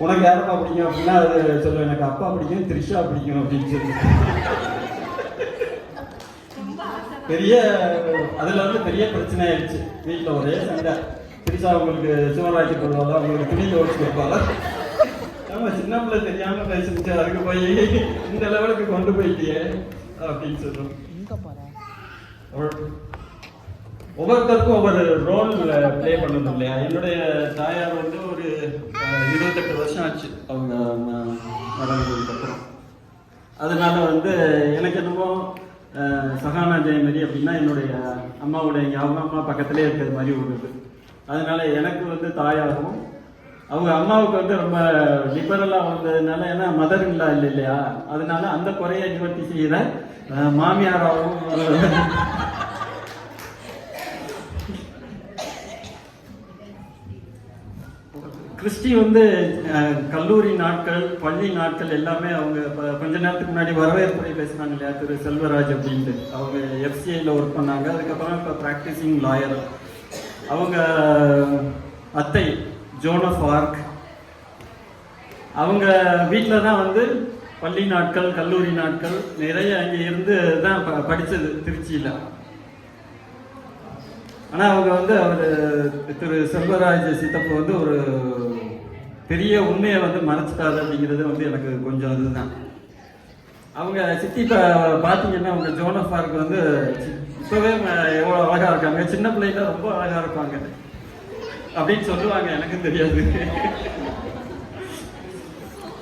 உனக்கு யாரப்பா பிடிக்கும் அப்படின்னா அது சொல்லுவேன், எனக்கு அப்பா பிடிக்கும், த்ரிஷா பிடிக்கும் அப்படின்னு சொல்லி. பெரிய அதில் வந்து பெரிய பிரச்சனை ஆயிடுச்சு வீட்டில், ஒரே சண்டை. த்ரிஷா உங்களுக்கு சிவராஜி கொள்வாளா, உங்களுக்கு துணி துவச்சு கொடுப்பாளா? ஆமாம், சின்ன பிள்ளை தெரியாமல் பேசிச்சு, அதுக்கு போய் இந்த லெவலுக்கு கொண்டு போயிட்டியே அப்படின்னு சொல்லுவோம். ஒவ்வொருத்தருக்கும் ஒவ்வொரு ரோல் பிளே பண்ணணும் இல்லையா? என்னுடைய தாயார் வந்து ஒரு 28 வருஷம் ஆச்சு அவங்க மரணத்துக்கு அப்புறம். அதனால வந்து எனக்கு என்னமோ சஹானா ஜெயமரி அப்படின்னா என்னுடைய அம்மாவுடைய அவங்க அம்மா பக்கத்திலே இருக்கிறது மாதிரி ஒரு இது. அதனால எனக்கு வந்து தாயாரும் அவங்க அம்மாவுக்கு வந்து ரொம்ப லிபரலாக வந்ததுனால, ஏன்னா மதர் இல்லா இல்லை இல்லையா, அதனால அந்த குறையை நிவர்த்தி செய்கிற மாமியாராகவும். கிறிஸ்டி வந்து கல்லூரி நாட்கள், பள்ளி நாட்கள் எல்லாமே அவங்க கொஞ்ச நேரத்துக்கு முன்னாடி வரவேற்புரை பேசுனாங்க இல்லையா, திரு செல்வராஜ் அப்படின்ட்டு. அவங்க எஃப்சிஐயில் ஒர்க் பண்ணாங்க. அதுக்கப்புறம் இப்போ ப்ராக்டிசிங் லாயர். அவங்க அத்தை ஜோன் ஆஃப் ஆர்க், அவங்க வீட்டில் தான் வந்து பள்ளி நாட்கள், கல்லூரி நாட்கள் நிறைய அங்கே இருந்து தான் படித்தது திருச்சியில். ஆனால் அவங்க வந்து அவர் திரு செல்வராஜ் சித்தப்பு வந்து ஒரு பெரிய உண்மையை வந்து மறைச்சிட்டாரு அப்படிங்கிறது வந்து எனக்கு கொஞ்சம் இதுதான். அவங்க சித்தி பார்த்தீங்கன்னா அவங்க ஜோன் ஆஃப் ஆர்க் வந்து இப்போவே எவ்வளோ அழகாக இருக்காங்க, சின்ன பிள்ளைல ரொம்ப அழகாக இருப்பாங்க அப்படின்னு சொல்லுவாங்க, எனக்கும் தெரியாது.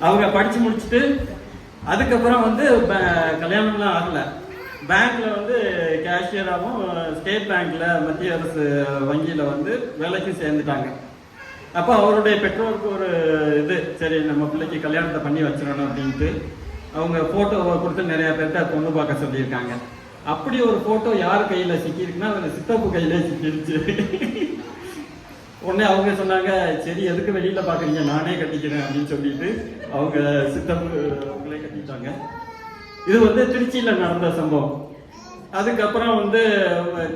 அவங்க படித்து முடிச்சுட்டு அதுக்கப்புறம் வந்து கல்யாணம்லாம் ஆகலை. பேங்க்ல வந்து கேஷியராகவும் ஸ்டேட் பேங்க்ல மத்திய அரசு வங்கியில் வந்து வேலைக்கு சேர்ந்துட்டாங்க. அப்போ அவருடைய பெற்றோருக்கு ஒரு இது, சரி நம்ம பிள்ளைக்கு கல்யாணத்தை பண்ணி வச்சிடணும் அப்படின்ட்டு அவங்க ஃபோட்டோவை கொடுத்து நிறைய பேர்கிட்ட பொண்ணு பார்க்க சொல்லியிருக்காங்க. அப்படி ஒரு ஃபோட்டோ யார் கையில் சிக்கியிருக்குன்னா அவங்க சித்தப்பு கையிலே சிக்கிருச்சு. உடனே அவங்க சொன்னாங்க, சரி எதுக்கு வெளியில் பார்க்குறீங்க, நானே கட்டிக்கிறேன் அப்படின்னு சொல்லிட்டு அவங்க சித்தப்பு அவங்களே கட்டிட்டாங்க. இது வந்து திருச்சியில் நடந்த சம்பவம். அதுக்கப்புறம் வந்து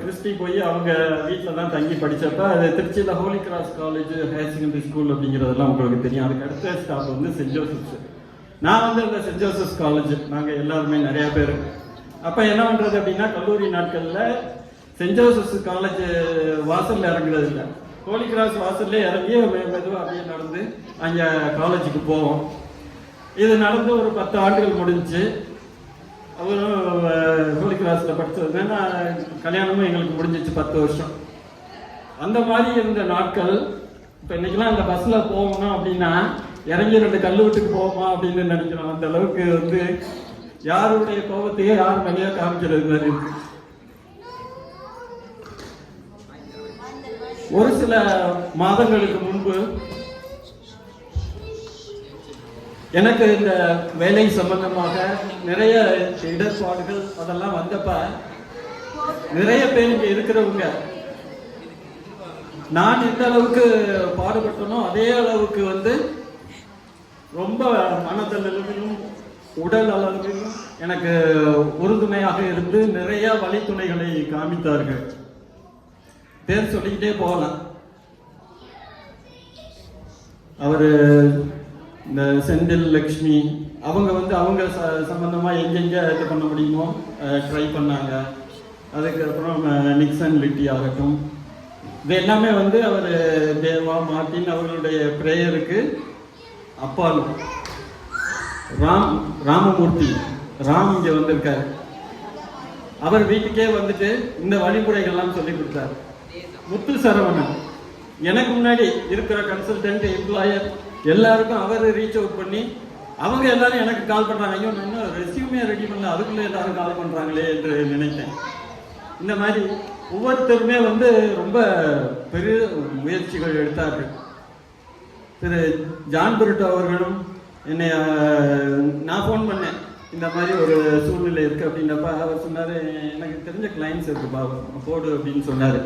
கிறிஸ்டி போய் அவங்க வீட்டில் தான் தங்கி படித்தப்ப, அது திருச்சியில் holy cross college higher secondary school அப்படிங்கிறதெல்லாம் உங்களுக்கு தெரியும். அதுக்கு அடுத்த ஸ்டாப் வந்து சென்ட் ஜோசப்ஸ். நான் வந்து அந்த சென்ட் ஜோசப்ஸ் காலேஜ் நாங்கள் எல்லாருமே நிறையா பேர். அப்போ என்ன பண்ணுறது அப்படின்னா, கல்லூரி நாட்களில் சென்ட் ஜோசப்ஸ் காலேஜ் வாசலில் இறங்குறது இல்லை, ஹோலி கிராஸ் வாசல்லே இறங்கி மெதுவாக அப்படியே நடந்து அங்கே காலேஜுக்கு போவோம். இது நடந்து ஒரு 10 ஆண்டுகள் முடிஞ்சு. அவரும் ஹோலி கிராஸில் படித்ததுன்னா கல்யாணமும் எங்களுக்கு முடிஞ்சிச்சு 10 வருஷம். அந்த மாதிரி இருந்த நாட்கள். இப்போ இன்னைக்கெல்லாம் அந்த பஸ்ஸில் போகணும் அப்படின்னா இறங்கி 2 கல் வீட்டுக்கு போவோமா அப்படின்னு நினைக்கிறோம். அந்த அளவுக்கு வந்து யாருடைய கோபத்தையே யாரும் வெளியே காமிக்கிறது மாதிரி இருக்கு. ஒரு சில மாதங்களுக்கு முன்பு எனக்கு இந்த வேலை சம்பந்தமாக நிறைய இடர்பாடுகள் அதெல்லாம் வந்தப்ப, நிறைய பேர் இங்க இருக்கிறவங்க நான் எந்த அளவுக்கு பாடுபட்டனோ அதே அளவுக்கு வந்து ரொம்ப மனதளவிலும் உடல் அளவிலும் எனக்கு உறுதுணையாக இருந்து நிறைய வழித்துணைகளை காமித்தார்கள். பேர் சொல்லிக்கிட்டே போகலாம். அவரு இந்த செந்தில் லக்ஷ்மி அவங்க வந்து அவங்க சம்பந்தமாக எங்கெங்கே இது பண்ண முடியுமோ ட்ரை பண்ணாங்க. அதுக்கப்புறம் நிக்சன் லிட்டி ஆகட்டும், இது எல்லாமே வந்து அவர் தேவா மார்ட்டின் அவர்களுடைய ப்ரேயருக்கு அப்பாலும். ராமமூர்த்தி ராம் இங்கே வந்திருக்காரு. அவர் வீட்டுக்கே வந்துட்டு இந்த வழிமுறைகள்லாம் சொல்லி கொடுத்தாரு. முத்து சரவணன் எனக்கு முன்னாடி இருக்கிற கன்சல்டன்ட் எம்ப்ளாயர் எல்லாருக்கும் அவர் ரீச் அவுட் பண்ணி அவங்க எல்லாரும் எனக்கு கால் பண்ணுறாங்க. ஐயோ நான் இன்னும் ரெஸ்யூமே ரெடி பண்ணல, அதுக்குள்ளே எல்லாரும் கால் பண்ணுறாங்களே என்று நினைத்தேன். இந்த மாதிரி ஒவ்வொருத்தருமே வந்து ரொம்ப பெரிய முயற்சிகள் எடுத்தார்கள். திரு ஜான் பிரிட்டோ அவர்களும் என்னை நான் ஃபோன் பண்ணேன், இந்த மாதிரி ஒரு சூழ்நிலை இருக்குது அப்படின்னப்ப அவர் சொன்னார், எனக்கு தெரிஞ்ச கிளைண்ட்ஸ் இருக்குப்பா போடு அப்படின்னு சொன்னார்.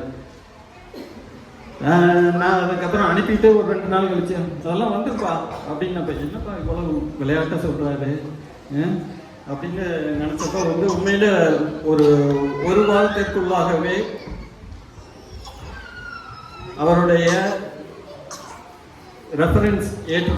நான் அதுக்கப்புறம் அனுப்பிட்டு ஒரு 2 நாள் கழிச்சு அதெல்லாம் வந்துருப்பா அப்படின்னப்ப, என்னப்பா இவ்வளவு விளையாட்டாக சொல்கிறாரு அப்படின்னு நினச்சப்ப வந்து உண்மையில ஒரு வாரத்திற்குள்ளாகவே அவருடைய ரெஃபரன்ஸ் ஏற்று